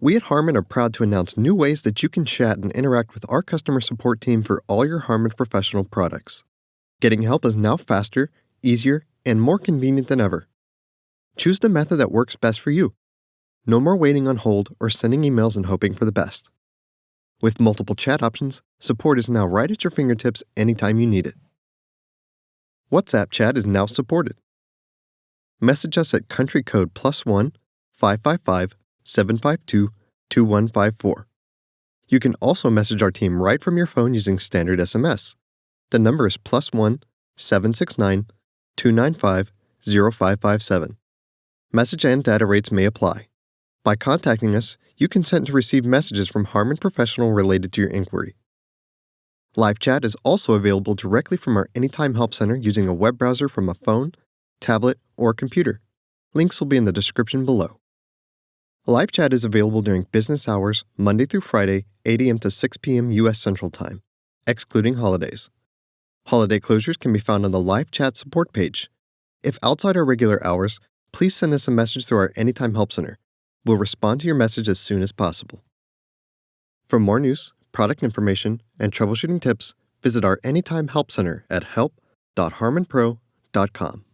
We at Harman are proud to announce new ways that you can chat and interact with our customer support team for all your Harman Professional products. Getting help is now faster, easier, and more convenient than ever. Choose the method that works best for you. No more waiting on hold or sending emails and hoping for the best. With multiple chat options, support is now right at your fingertips anytime you need it. WhatsApp chat is now supported. Message us at country code +1 555 752 2154. You can also message our team right from your phone using standard SMS. The number is +1 769 295 0557. Message and data rates may apply. By contacting us, you consent to receive messages from Harman Professional related to your inquiry. Live chat is also available directly from our Anytime Help Center using a web browser from a phone, tablet, or computer. Links will be in the description below. Live chat is available during business hours, Monday through Friday, 8 a.m. to 6 p.m. U.S. Central Time, excluding holidays. Holiday closures can be found on the live chat support page. If outside our regular hours, please send us a message through our Anytime Help Center. We'll respond to your message as soon as possible. For more news, product information, and troubleshooting tips, visit our Anytime Help Center at help.harmanpro.com.